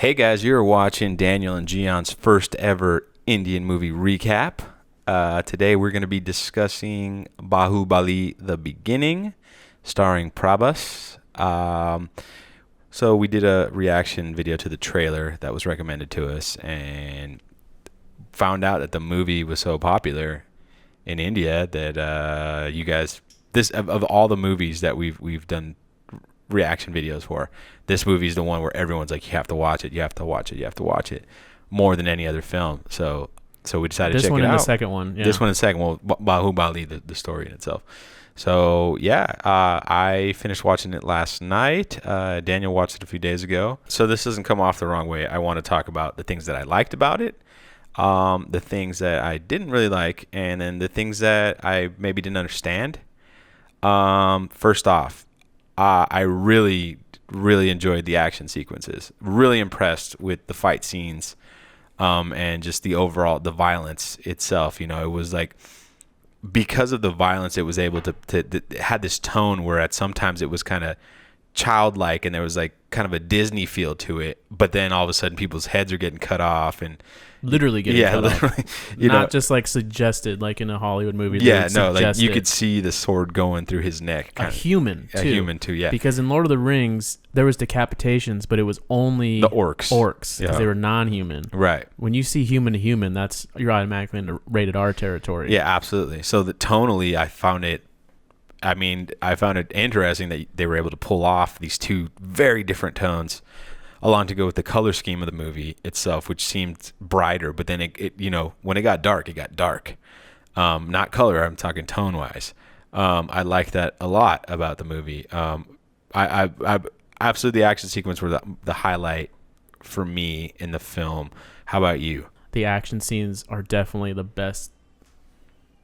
Hey guys, you're watching Daniel and Gion's first ever Indian movie recap. Today we're going to be discussing Baahubali: The Beginning, starring Prabhas. So we did a reaction video to the trailer that was recommended to us and found out that the movie was so popular in India that you guys, this of all the movies that we've done reaction videos for, this movie is the one where everyone's like, you have to watch it, you have to watch it, you have to watch it, more than any other film. So we decided to check it out. This one and the second one. Yeah. This one and the second one, Baahubali, the story in itself. So yeah, I finished watching it last night. Daniel watched it a few days ago. So this doesn't come off the wrong way. I want to talk about the things that I liked about it, the things that I didn't really like, and then the things that I maybe didn't understand. First off, I really enjoyed the action sequences. Really impressed with the fight scenes, and just the overall, the violence itself. You know, it was like, because of the violence, it was able to it had this tone where at sometimes it was kind of childlike and there was like kind of a Disney feel to it, but then all of a sudden people's heads are getting cut off and literally getting cut off. Not just like suggested like in a Hollywood movie. Yeah, no, like you could see the sword going through his neck. A human too, yeah. Because in Lord of the Rings, there was decapitations, but it was only the orcs because they were non-human. Right. When you see human to human, you're automatically into rated R territory. Yeah, absolutely. So tonally, I found it interesting that they were able to pull off these two very different tones along to go with the color scheme of the movie itself, which seemed brighter, but then it when it got dark, it got dark. Not color, I'm talking tone wise. I like that a lot about the movie. I absolutely, the action sequence were the highlight for me in the film. How about you? The action scenes are definitely the best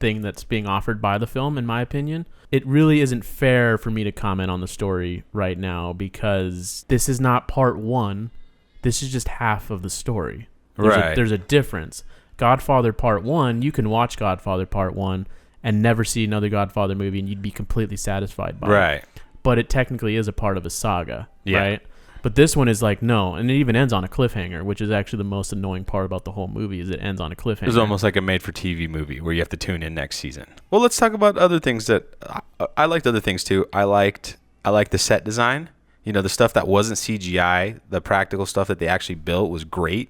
thing that's being offered by the film, in my opinion. It really isn't fair for me to comment on the story right now because this is not part one. This is just half of the story. There's a difference. Godfather Part 1, you can watch Godfather Part 1 and never see another Godfather movie and you'd be completely satisfied by it. But it technically is a part of a saga, right? But this one is like, no, and it even ends on a cliffhanger, which is actually the most annoying part about the whole movie, is it ends on a cliffhanger. It's almost like a made-for-TV movie where you have to tune in next season. Well, let's talk about other things that I liked. Other things too. I liked the set design. You know, the stuff that wasn't CGI, the practical stuff that they actually built was great.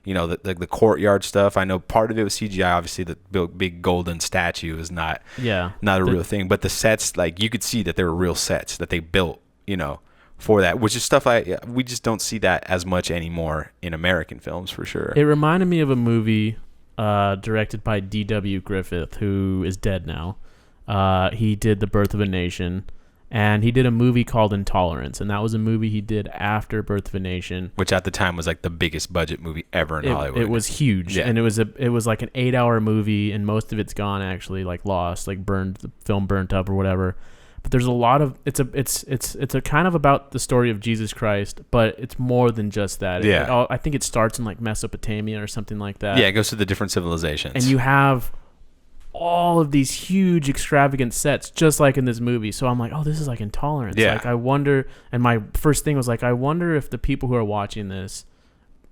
You know, the courtyard stuff. I know part of it was CGI. Obviously, the big golden statue is not a real thing. But the sets, like, you could see that they were real sets that they built. You know, for that, which is stuff we just don't see that as much anymore in American films, for sure. It reminded me of a movie directed by D.W. Griffith, who is dead now. He did The Birth of a Nation, and he did a movie called Intolerance, and that was a movie he did after Birth of a Nation, which at the time was like the biggest budget movie ever in Hollywood. It was huge, and it was like an 8-hour movie, and most of it's gone, actually, like lost, like burned, the film burnt up or whatever. But there's a lot of it's a kind of about the story of Jesus Christ, but it's more than just that. I think it starts in like Mesopotamia or something like that. Yeah, it goes to the different civilizations, and you have all of these huge, extravagant sets, just like in this movie. So I'm like, oh, this is like Intolerance. Yeah. Like, I wonder. And my first thing was like, I wonder if the people who are watching this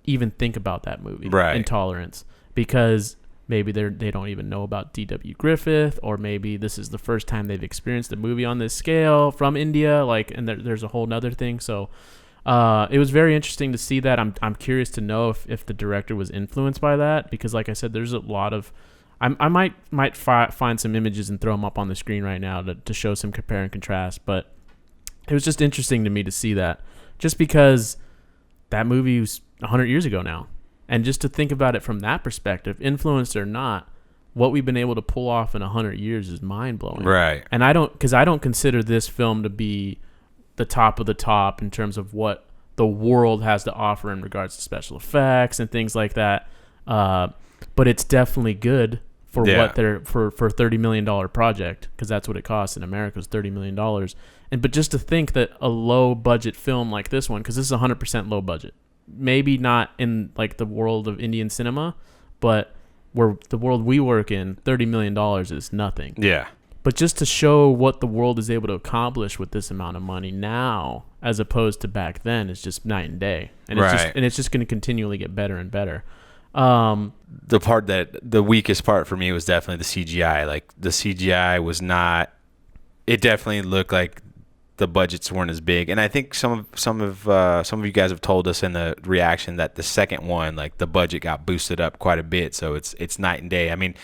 even think about that movie, Intolerance, because maybe they don't even know about D.W. Griffith, or maybe this is the first time they've experienced a movie on this scale from India. Like, and there's a whole nother thing. So it was very interesting to see that. I'm curious to know if the director was influenced by that, because like I said, there's a lot of I might find some images and throw them up on the screen right now to show some compare and contrast. But it was just interesting to me to see that, just because that movie was 100 years ago now. And just to think about it from that perspective, influenced or not, what we've been able to pull off in 100 years is mind-blowing. Right. And I don't consider this film to be the top of the top in terms of what the world has to offer in regards to special effects and things like that. But it's definitely good for what they're for $30 million project, because that's what it costs in America, is $30 million. But just to think that a low-budget film like this one, because this is 100% low budget, maybe not in like the world of Indian cinema, but where the world we work in, $30 million is nothing. Yeah. But just to show what the world is able to accomplish with this amount of money now, as opposed to back then, is just night and day. And it's just going to continually get better and better. The weakest part for me was definitely the CGI. Like, the CGI was not. It definitely looked like the budgets weren't as big. And I think some of you guys have told us in the reaction that the second one, like, the budget got boosted up quite a bit. So it's night and day. I mean,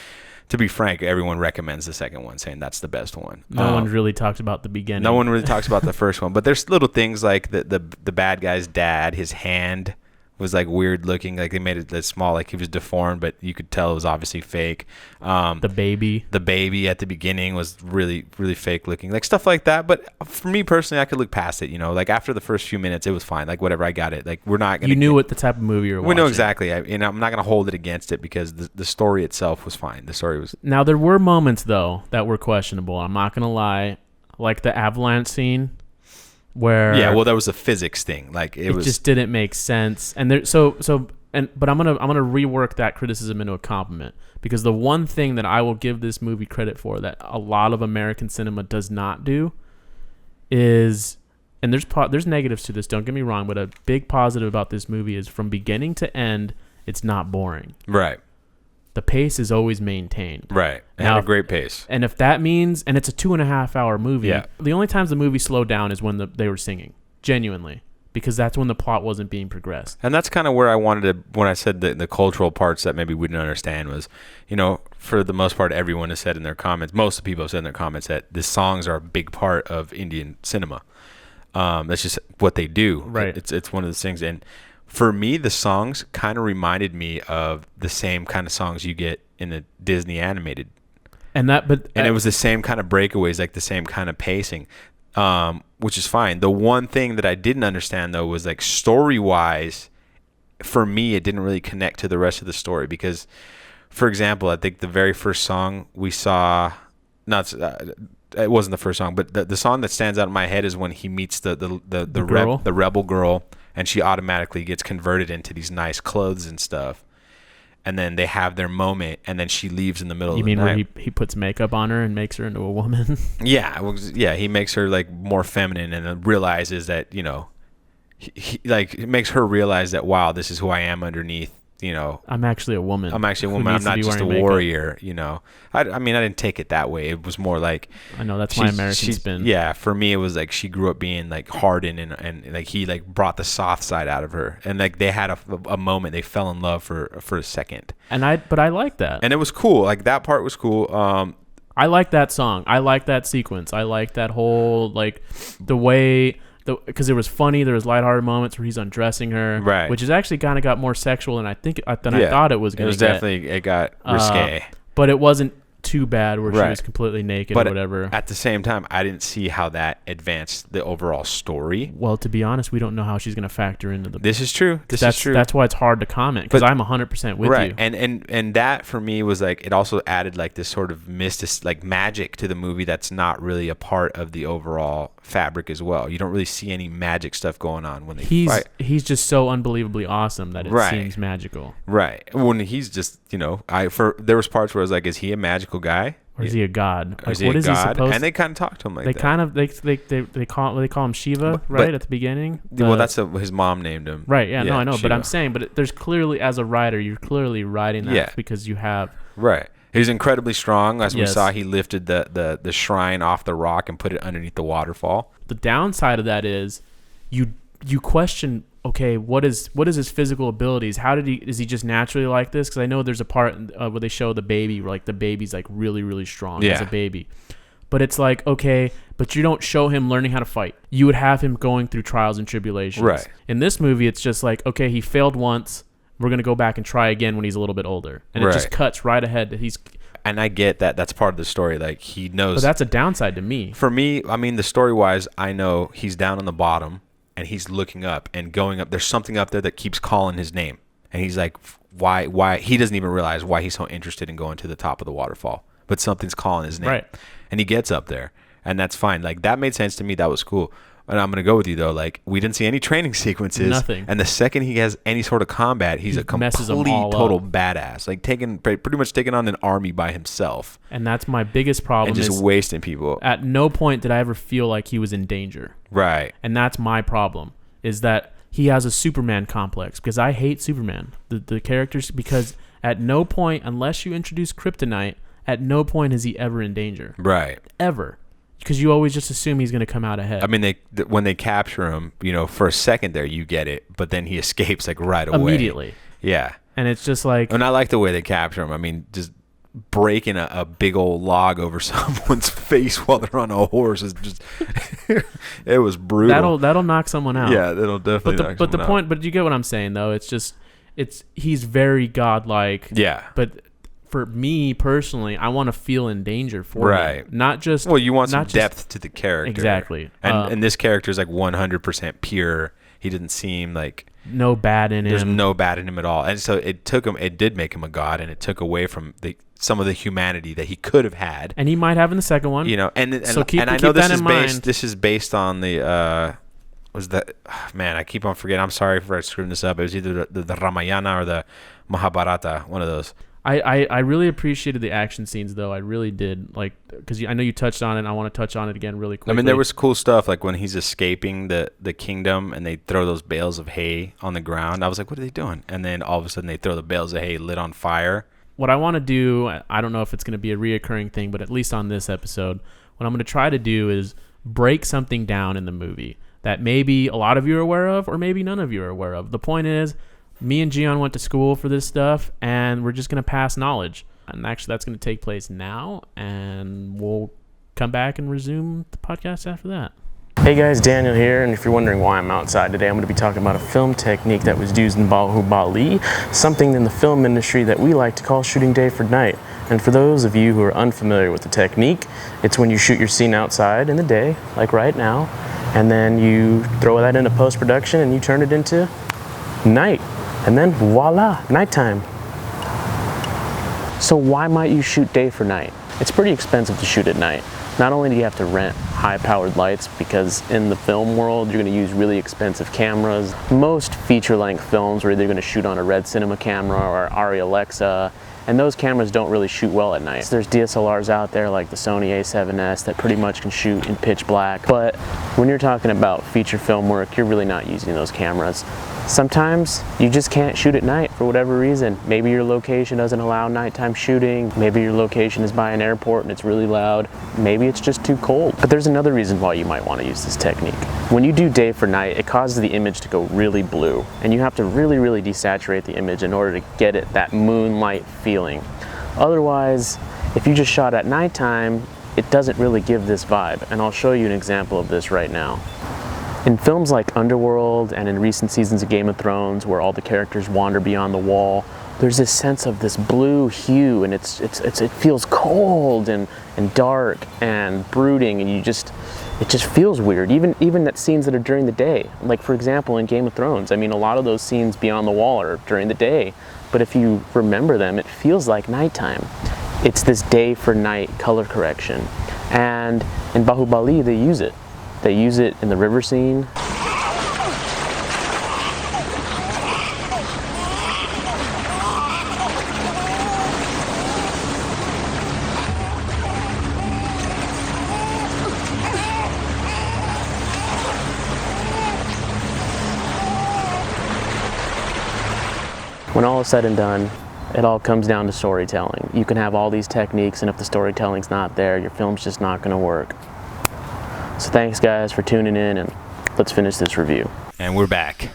to be frank, everyone recommends the second one, saying that's the best one. No one really talks about the beginning. No one really talks about the first one, but there's little things like the bad guy's dad, his hand was like weird looking, like they made it that small, like he was deformed, but you could tell it was obviously fake. The baby at the beginning was really, really fake looking, like stuff like that. But for me personally, I could look past it. Like after the first few minutes, it was fine. Like whatever, I got it. Like we're not gonna. You knew what the type of movie you were watching. We know exactly. I'm not gonna hold it against it because the story itself was fine. The story was. Now there were moments though that were questionable. I'm not gonna lie, like the avalanche scene. Where that was a physics thing. Like it just didn't make sense. And but I'm gonna rework that criticism into a compliment, because the one thing that I will give this movie credit for that a lot of American cinema does not do is, and there's negatives to this, don't get me wrong, but a big positive about this movie is from beginning to end, it's not boring. Right. The pace is always maintained. Right. It had a great pace. And if that means, and it's a 2.5 hour movie, yeah. The only times the movie slowed down is when they were singing, genuinely, because that's when the plot wasn't being progressed. And that's kind of where I wanted to, when I said the cultural parts that maybe we didn't understand was, for the most part, everyone has said in their comments, most of the people have said in their comments that the songs are a big part of Indian cinema. That's just what they do. Right. It's one of those things. And for me, the songs kind of reminded me of the same kind of songs you get in the Disney animated. And it was the same kind of breakaways, like the same kind of pacing, which is fine. The one thing that I didn't understand, though, was like story-wise, for me, it didn't really connect to the rest of the story. Because, for example, I think the very first song we saw, it wasn't the first song, but the song that stands out in my head is when he meets the rebel girl. And she automatically gets converted into these nice clothes and stuff. And then they have their moment, and then she leaves in the middle of the night. You mean where he puts makeup on her and makes her into a woman? Yeah, he makes her like more feminine, and then realizes that, he like, it makes her realize that, wow, this is who I am underneath. I'm actually a woman. I'm not just a warrior. I didn't take it that way. It was more like, I know that's my American spin. Yeah, for me it was like she grew up being like hardened, and like he like brought the soft side out of her, and like they had a moment, they fell in love for a second. But I like that, and it was cool. Like that part was cool. I like that song. I like that sequence. I like that whole, like, the way. Because it was funny, there was lighthearted moments where he's undressing her, right? Which is actually kind of got more sexual than I thought it was going to get. It got risque, but it wasn't too bad where she was completely naked or whatever. At the same time, I didn't see how that advanced the overall story. Well, to be honest, we don't know how she's going to factor into the. This is true. That's why it's hard to comment, because I'm 100% with you. And that for me was like, it also added like this sort of like magic to the movie that's not really a part of the overall fabric as well. You don't really see any magic stuff going on when they fight. He's just so unbelievably awesome that it seems magical. Right. When he's just, there was parts where I was like, is he a magical guy? Or is he a god? Or is he a god? And they kind of talk to him like that. They call him Shiva, right, at the beginning. That's his mom named him. Right. Yeah. No, I know. Shiva. But I'm saying, there's clearly, as a writer, you're clearly writing that because you have. Right. He's incredibly strong. As we saw, he lifted the shrine off the rock and put it underneath the waterfall. The downside of that is you question, okay, what is his physical abilities? Is he just naturally like this? Because I know there's a part where they show the baby, where like the baby's like really, really strong as a baby. But it's like, okay, but you don't show him learning how to fight. You would have him going through trials and tribulations. Right. In this movie, it's just like, okay, he failed once. We're going to go back and try again when he's a little bit older. And it just cuts right ahead. And I get that. That's part of the story. Like, he knows. But that's a downside to me. For me, I mean, the story-wise, I know he's down on the bottom, and he's looking up and going up. There's something up there that keeps calling his name. And he's like, why? He doesn't even realize why he's so interested in going to the top of the waterfall. But something's calling his name. Right. And he gets up there. And that's fine. Like, that made sense to me. That was cool. And I'm gonna go with you though. Like, we didn't see any training sequences. Nothing. And the second he has any sort of combat, he's a complete total badass. Like pretty much taking on an army by himself. And that's my biggest problem. And just wasting people. At no point did I ever feel like he was in danger. Right. And that's my problem. Is that he has a Superman complex, because I hate Superman, the characters, because at no point, unless you introduce kryptonite, at no point is he ever in danger. Right. Ever. Because you always just assume he's going to come out ahead. I mean, when they capture him, for a second there, you get it, but then he escapes like right away. Immediately. Yeah. And it's just like... And I like the way they capture him. I mean, just breaking a big old log over someone's face while they're on a horse is just... it was brutal. That'll knock someone out. Yeah, that'll definitely knock someone out. But you get what I'm saying, though. It's just... He's very godlike. Yeah. But... For me personally, I want to feel in danger for him. Not just... Well, you want some depth to the character. Exactly. And this character is like 100% pure. He didn't seem like... No bad in him. There's no bad in him at all. And so it did make him a god, and it took away from some of the humanity that he could have had. And he might have in the second one. And so keep I know that in mind. This is based on the... man, I keep on forgetting. I'm sorry for screwing this up. It was either the Ramayana or the Mahabharata, one of those. I really appreciated the action scenes, though. I really did, like, because I know you touched on it, and I want to touch on it again really quickly. I mean, there was cool stuff, like when he's escaping the kingdom and they throw those bales of hay on the ground. I was like, what are they doing? And then all of a sudden they throw the bales of hay lit on fire. What I want to do, I don't know if it's going to be a reoccurring thing, but at least on this episode, what I'm going to try to do is break something down in the movie that maybe a lot of you are aware of, or maybe none of you are aware of. The point is, me and Gian went to school for this stuff, and we're just going to pass knowledge. And actually, that's going to take place now, and we'll come back and resume the podcast after that. Hey guys, Daniel here, and if you're wondering why I'm outside today, I'm going to be talking about a film technique that was used in Baahubali, something in the film industry that we like to call shooting day for night. And for those of you who are unfamiliar with the technique, it's when you shoot your scene outside in the day, like right now, and then you throw that into post-production and you turn it into night. And then voila, nighttime. So why might you shoot day for night? It's pretty expensive to shoot at night. Not only do you have to rent high-powered lights, because in the film world you're going to use really expensive cameras. Most feature-length films are either going to shoot on a Red Cinema camera or Arri Alexa, and those cameras don't really shoot well at night. There's DSLRs out there like the Sony A7S that pretty much can shoot in pitch black, but when you're talking about feature film work, you're really not using those cameras. Sometimes you just can't shoot at night for whatever reason. Maybe your location doesn't allow nighttime shooting. Maybe your location is by an airport and it's really loud. Maybe it's just too cold. But there's another reason why you might want to use this technique. When you do day for night, it causes the image to go really blue. And you have to really, really desaturate the image in order to get it that moonlight feeling. Otherwise, if you just shot at nighttime, it doesn't really give this vibe. And I'll show you an example of this right now. In films like Underworld and in recent seasons of Game of Thrones, where all the characters wander beyond the wall, there's this sense of this blue hue, and it feels cold and dark and brooding, and it just feels weird. Even at scenes that are during the day, like for example in Game of Thrones. I mean, a lot of those scenes beyond the wall are during the day, but if you remember them, it feels like nighttime. It's this day for night color correction, and in Baahubali they use it. They use it in the river scene. When all is said and done, it all comes down to storytelling. You can have all these techniques, and if the storytelling's not there, your film's just not going to work. So thanks guys for tuning in, and let's finish this review. And we're back.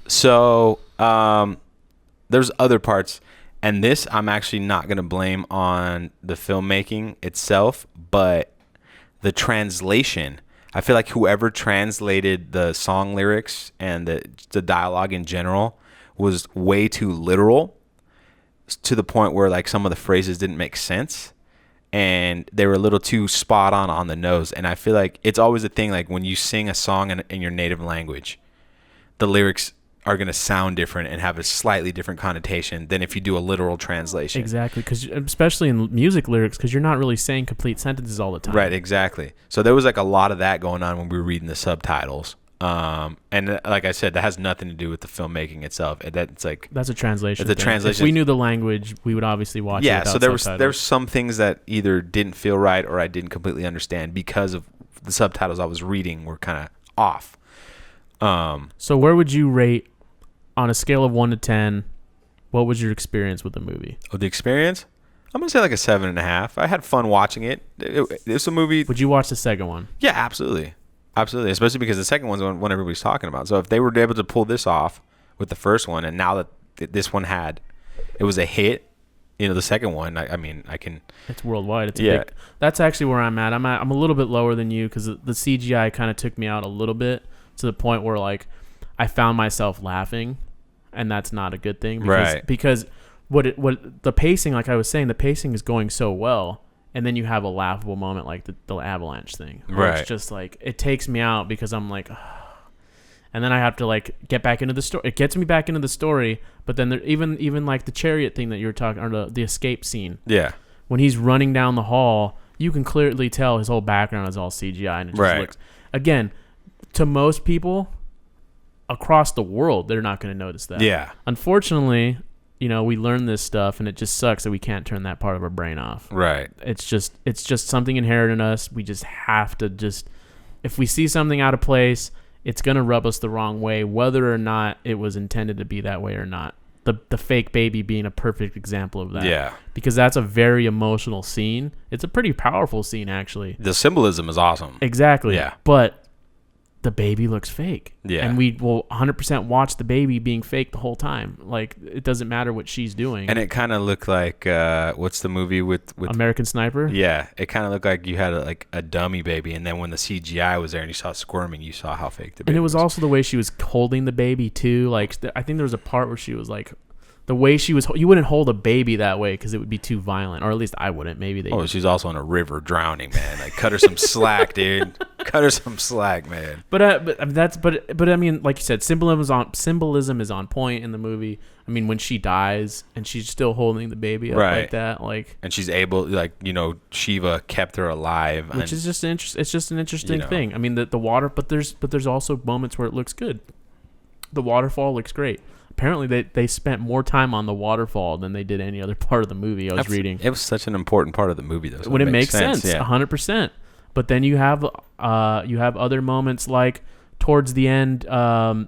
So there's other parts, and this I'm actually not going to blame on the filmmaking itself, but the translation. I feel like whoever translated the song lyrics and the dialogue in general was way too literal, to the point where like some of the phrases didn't make sense. And they were a little too spot on the nose. And I feel like it's always a thing, like when you sing a song in your native language, the lyrics are going to sound different and have a slightly different connotation than if you do a literal translation. Exactly, because especially in music lyrics, because you're not really saying complete sentences all the time. Right, exactly. So there was like a lot of that going on when we were reading the subtitles. And like I said, that has nothing to do with the filmmaking itself. That's a translation. It's a translation. If we knew the language, we would obviously watch it without subtitles. So there's some things that either didn't feel right or I didn't completely understand because of the subtitles I was reading were kind of off. So where would you rate on a scale of 1 to 10? What was your experience with the movie? Oh, the experience? I'm gonna say like a 7.5. I had fun watching it. It's a movie. Would you watch the second one? Yeah, absolutely. Absolutely, especially because the second one's the one everybody's talking about. So if they were able to pull this off with the first one, and now that this one it was a hit, the second one, I mean, I can. It's worldwide. It's big. That's actually where I'm at. I'm a little bit lower than you because the CGI kind of took me out a little bit to the point where like I found myself laughing, and that's not a good thing. Because what the pacing, like I was saying, the pacing is going so well. And then you have a laughable moment like the avalanche thing. Right. It's just like, it takes me out because I'm like, and then I have to like get back into the story. It gets me back into the story, but then even like the chariot thing that you were talking, or the escape scene. Yeah. When he's running down the hall, you can clearly tell his whole background is all CGI, and it just looks. Again, to most people across the world, they're not going to notice that. Yeah. Unfortunately, we learn this stuff, and it just sucks that we can't turn that part of our brain off. Right. It's just something inherent in us. We just have to if we see something out of place, it's going to rub us the wrong way, whether or not it was intended to be that way or not. The fake baby being a perfect example of that. Yeah. Because that's a very emotional scene. It's a pretty powerful scene, actually. The symbolism is awesome. Exactly. Yeah. But the baby looks fake. Yeah. And we will 100% watch the baby being fake the whole time. Like, it doesn't matter what she's doing. And it kind of looked like, what's the movie with American Sniper? Yeah. It kind of looked like you had a dummy baby, and then when the CGI was there and you saw it squirming, you saw how fake the baby was. And it was also the way she was holding the baby, too. Like, I think there was a part where she was like, the way she was, you wouldn't hold a baby that way because it would be too violent, or at least I wouldn't. Maybe they. Oh, she's also in a river drowning, man. Like, cut her some slack, dude. Cut her some slack, man. But I mean, like you said, symbolism is on point in the movie. I mean, when she dies and she's still holding the baby up like that, like, and she's able, like, Shiva kept her alive, which is just it's just an interesting thing. I mean, the water, but there's also moments where it looks good. The waterfall looks great. Apparently, they spent more time on the waterfall than they did any other part of the movie. I was reading. It was such an important part of the movie, though. So it makes sense, 100%. But then you have other moments like towards the end, when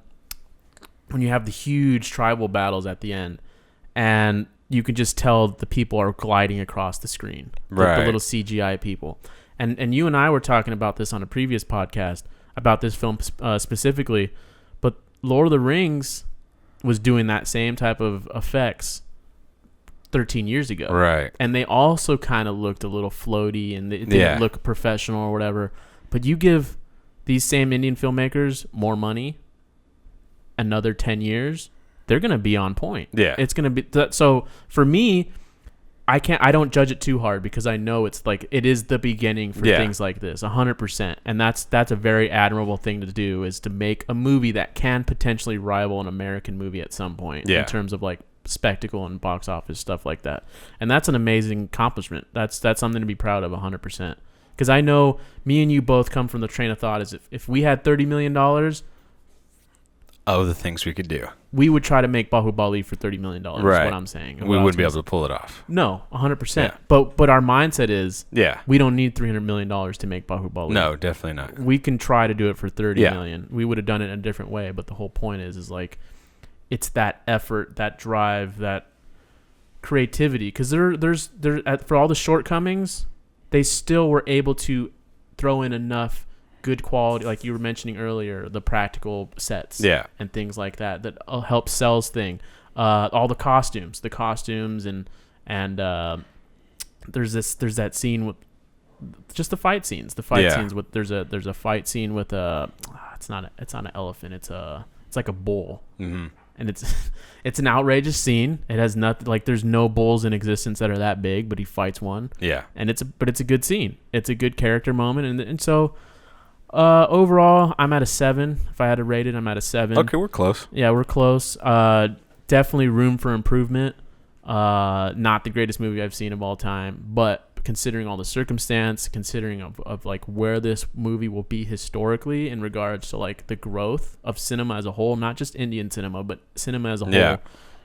you have the huge tribal battles at the end, and you can just tell the people are gliding across the screen, the little CGI people. And you and I were talking about this on a previous podcast about this film specifically, but Lord of the Rings was doing that same type of effects 13 years ago. Right. And they also kind of looked a little floaty, and they didn't look professional or whatever. But you give these same Indian filmmakers more money, another 10 years, they're going to be on point. Yeah. It's going to be so for me, I don't judge it too hard because I know it's like it is the beginning for things like this, 100%. And that's a very admirable thing to do, is to make a movie that can potentially rival an American movie at some point in terms of like spectacle and box office stuff like that. And that's an amazing accomplishment. That's something to be proud of, 100%. Because I know me and you both come from the train of thought is if we had $30 million, the things we could do, we would try to make Baahubali for $30 million. Right. Is what I'm saying. We wouldn't be able to pull it off. No, 100%. Yeah. But our mindset is, we don't need $300 million to make Baahubali. No, definitely not. We can try to do it for $30 million. We would have done it in a different way. But the whole point is like, it's that effort, that drive, that creativity. Because for all the shortcomings, they still were able to throw in enough good quality, like you were mentioning earlier, the practical sets and things like that help sells thing. All the costumes and there's that scene with just the fight scenes. Scenes with there's a fight scene with it's not an elephant. It's like a bull. Mm-hmm. And it's an outrageous scene. It has nothing, like, there's no bulls in existence that are that big, but he fights one. Yeah. And it's a good scene. It's a good character moment, and so Overall, I'm at a 7. If I had to rate it, I'm at a 7. Okay, we're close. Yeah, we're close. Definitely room for improvement. Not the greatest movie I've seen of all time, but considering all the circumstance, considering of like where this movie will be historically in regards to like the growth of cinema as a whole, not just Indian cinema, but cinema as a whole,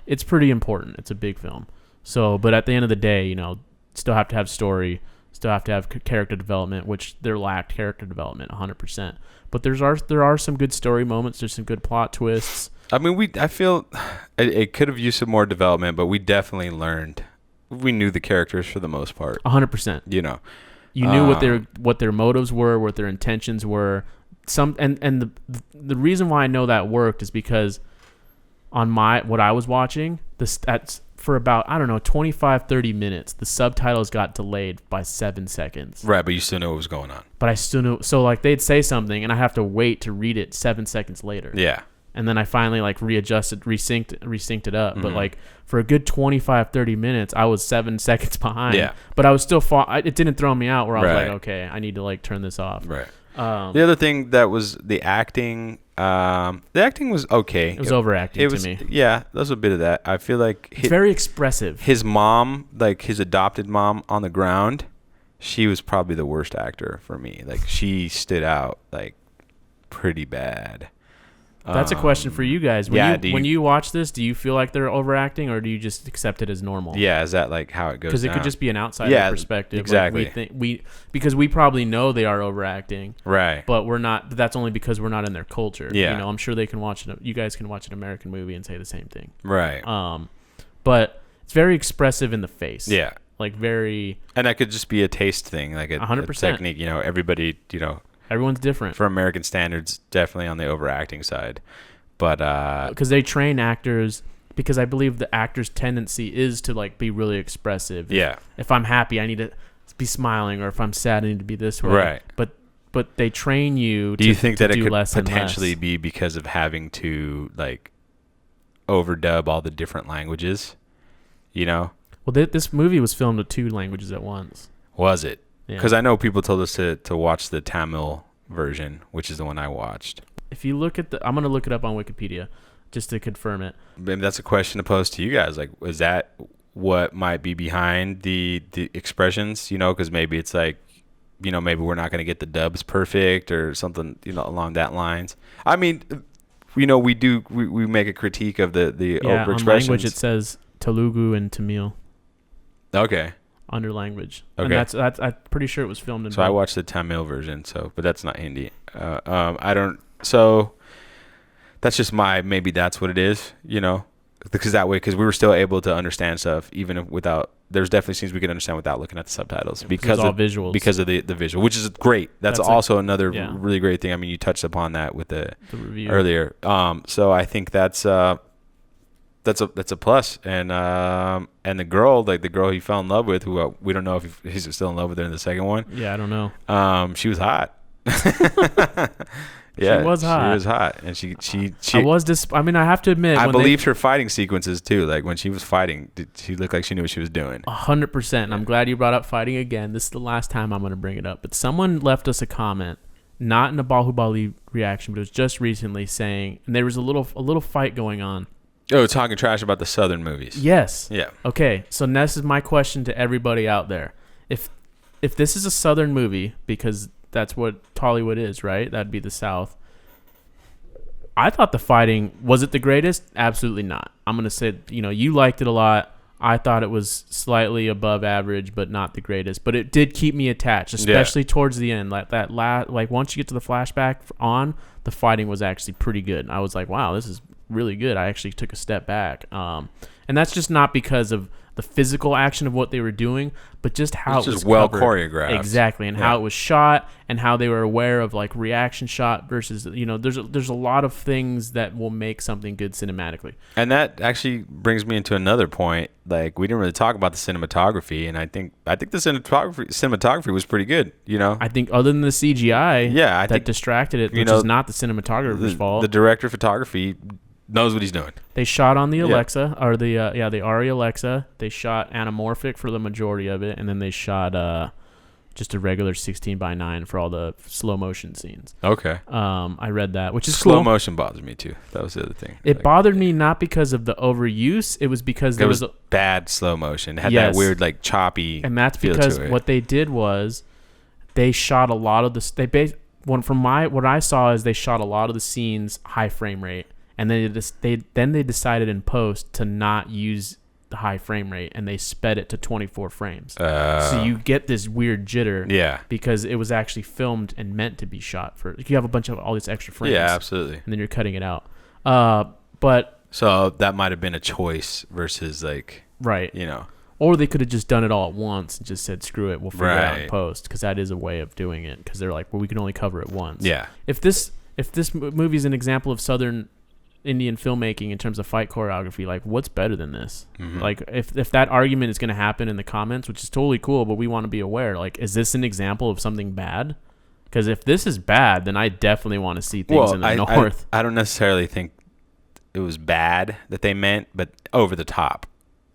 it's pretty important. It's a big film. So, but at the end of the day, you know, still have to have story, still have to have character development, which there lacked character development 100%. But there are some good story moments. There's some good plot twists. I mean, I feel it could have used some more development, but we definitely learned. We knew the characters for the most part. 100%. You know, you knew what their motives were, what their intentions were. The reason why I know that worked is because on what I was watching, that's for about, I don't know, 25, 30 minutes, the subtitles got delayed by 7 seconds. Right, but you still know what was going on. But I still knew. So like they'd say something and I have to wait to read it 7 seconds later. Yeah. And then I finally like resynced it up. Mm-hmm. But like for a good 25, 30 minutes, I was 7 seconds behind. Yeah. But I was still it didn't throw me out where I was like, okay, I need to like turn this off. Right. The other thing that was the acting. The acting was okay. It was overacting to me. Yeah, there's a bit of that. I feel like it's very expressive. His mom, like his adopted mom on the ground, she was probably the worst actor for me. Like she stood out like pretty bad. That's a question for you guys. When you watch this, do you feel like they're overacting, or do you just accept it as normal? Yeah, is that like how it goes? Because it could just be an outsider perspective. Exactly. Like because we probably know they are overacting, right? But we're not. That's only because we're not in their culture. Yeah. You know, I'm sure they can watch it. You guys can watch an American movie and say the same thing. Right. But it's very expressive in the face. Yeah. Like very. And that could just be a taste thing, like a 100%. Technique. You know, everybody. You know. Everyone's different. For American standards, definitely on the overacting side. But because they train actors, because I believe the actor's tendency is to like be really expressive. Yeah. If I'm happy, I need to be smiling, or if I'm sad, I need to be this way. Right. But they train you Do you think that it could less potentially be because of having to like overdub all the different languages? You know? Well, this movie was filmed with 2 languages at once. Was it? Because Yeah. I know people told us to watch the Tamil version, which is the one I watched. If you look at I'm going to look it up on Wikipedia just to confirm it. Maybe that's a question to pose to you guys. Like, is that what might be behind the expressions? You know, because maybe it's like, you know, maybe we're not going to get the dubs perfect or something, you know, along that lines. I mean, you know, we make a critique of the over expressions. On language it says Telugu and Tamil. Okay. Under language. Okay. And that's I'm pretty sure it was filmed in. So I watched the Tamil version. But that's not Hindi. I don't. So that's just maybe that's what it is, you know, because we were still able to understand stuff even without. There's definitely scenes we can understand without looking at the subtitles because of visuals. Because of the visual, which is great. That's also another really great thing. I mean, you touched upon that with the review earlier. So I think that's a plus. And the girl he fell in love with, who we don't know if he's still in love with her in the second one. Yeah, I don't know. She was hot. Yeah, she was hot. She was hot, and she. I mean, I have to admit, I believed her fighting sequences too. Like when she was fighting, she looked like she knew what she was doing. 100%. I'm glad you brought up fighting again. This is the last time I'm going to bring it up. But someone left us a comment, not in a Baahubali reaction, but it was just recently saying, and there was a little fight going on. Oh, talking trash about the Southern movies. Yes. Yeah. Okay, so this is my question to everybody out there: if this is a Southern movie, because that's what Tollywood is, right? That'd be the South. I thought the fighting, was it the greatest? Absolutely not. I'm going to say, you know, you liked it a lot. I thought it was slightly above average, but not the greatest. But it did keep me attached, especially towards the end. Like once you get to the flashback the fighting was actually pretty good. I was like, wow, this is really good. I actually took a step back. And that's just not because of the physical action of what they were doing, but just how it was well covered. Choreographed. Exactly, and how it was shot, and how they were aware of like reaction shot versus, you know, there's a lot of things that will make something good cinematically. And that actually brings me into another point. Like, we didn't really talk about the cinematography, and I think the cinematography was pretty good. You know, I think other than the CGI, I think distracted it, which is not the cinematographer's fault. The director of photography knows what he's doing. They shot on the Alexa, or the Arri Alexa. They shot anamorphic for the majority of it, and then they shot just a regular 16:9 for all the slow motion scenes. Okay. I read that, which is slow cool. motion bothers me too. That was the other thing. It bothered me not because of the overuse. It was because there was bad slow motion. It had that weird like choppy. And that's because what they did was they shot a lot of the what I saw is they shot a lot of the scenes high frame rate, and then they decided in post to not use the high frame rate, and they sped it to 24 frames. So you get this weird jitter. Yeah. Because it was actually filmed and meant to be shot for. You have a bunch of all these extra frames. Yeah, absolutely. And then you're cutting it out. But so that might have been a choice versus like right. You know. Or they could have just done it all at once and just said, screw it, we'll figure it out in post, because that is a way of doing it, because they're like, well, we can only cover it once. Yeah. If this movie is an example of Southern Indian filmmaking in terms of fight choreography, like, what's better than this? Mm-hmm. Like, if that argument is going to happen in the comments, which is totally cool, but we want to be aware, like, is this an example of something bad? Because if this is bad, then I definitely want to see things in the North. I don't necessarily think it was bad that they meant, but over the top,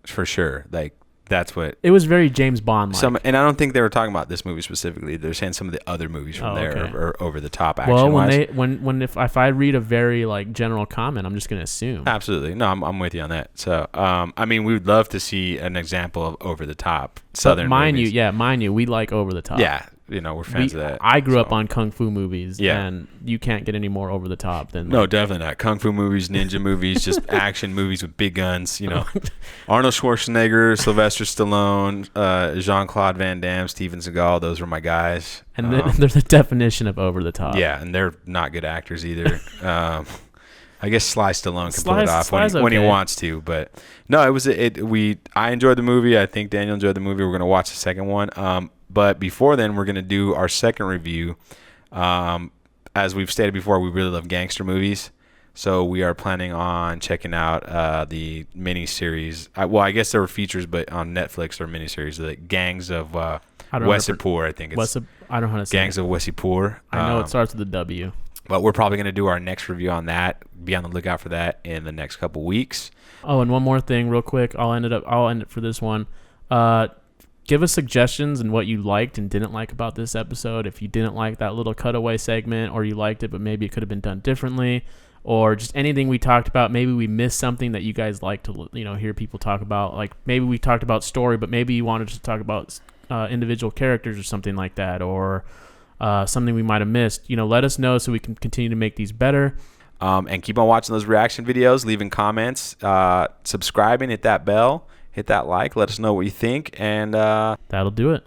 for sure. Like, that's what it was, very James Bond like. And I don't think they were talking about this movie specifically. They're saying some of the other movies from are over the top action. Well, if I read a very like general comment, I'm just gonna assume. Absolutely, no, I'm with you on that. So I mean, we would love to see an example of over the top Southern movies. Mind you, we like over the top. Yeah, you know, we're fans of that. I grew up on kung fu movies, and you can't get any more over the top than no, definitely not. Kung fu movies, ninja movies, just action movies with big guns. You know, Arnold Schwarzenegger, Sylvester Stallone, Jean-Claude Van Damme, Steven Seagal. Those were my guys. And they're the definition of over the top. Yeah, and they're not good actors either. I guess Sly Stallone can pull it off when he wants to, but no, I enjoyed the movie. I think Daniel enjoyed the movie. We're gonna watch the second one. But before then, we're gonna do our second review. As we've stated before, we really love gangster movies, so we are planning on checking out the miniseries. I guess there were features, but on Netflix there are miniseries. The Gangs of Wasseypur, I think it's. I don't know how to say Gangs of Wasseypur. I know it starts with a W. But we're probably going to do our next review on that. Be on the lookout for that in the next couple weeks. Oh, and one more thing real quick. I'll end it for this one. Give us suggestions and what you liked and didn't like about this episode. If you didn't like that little cutaway segment, or you liked it but maybe it could have been done differently, or just anything we talked about, maybe we missed something that you guys like to hear people talk about. Like maybe we talked about story, but maybe you wanted to talk about individual characters or something like that, or something we might have missed. Let us know so we can continue to make these better. And keep on watching those reaction videos, leaving comments, subscribing, hit that bell, hit that like, let us know what you think, and that'll do it.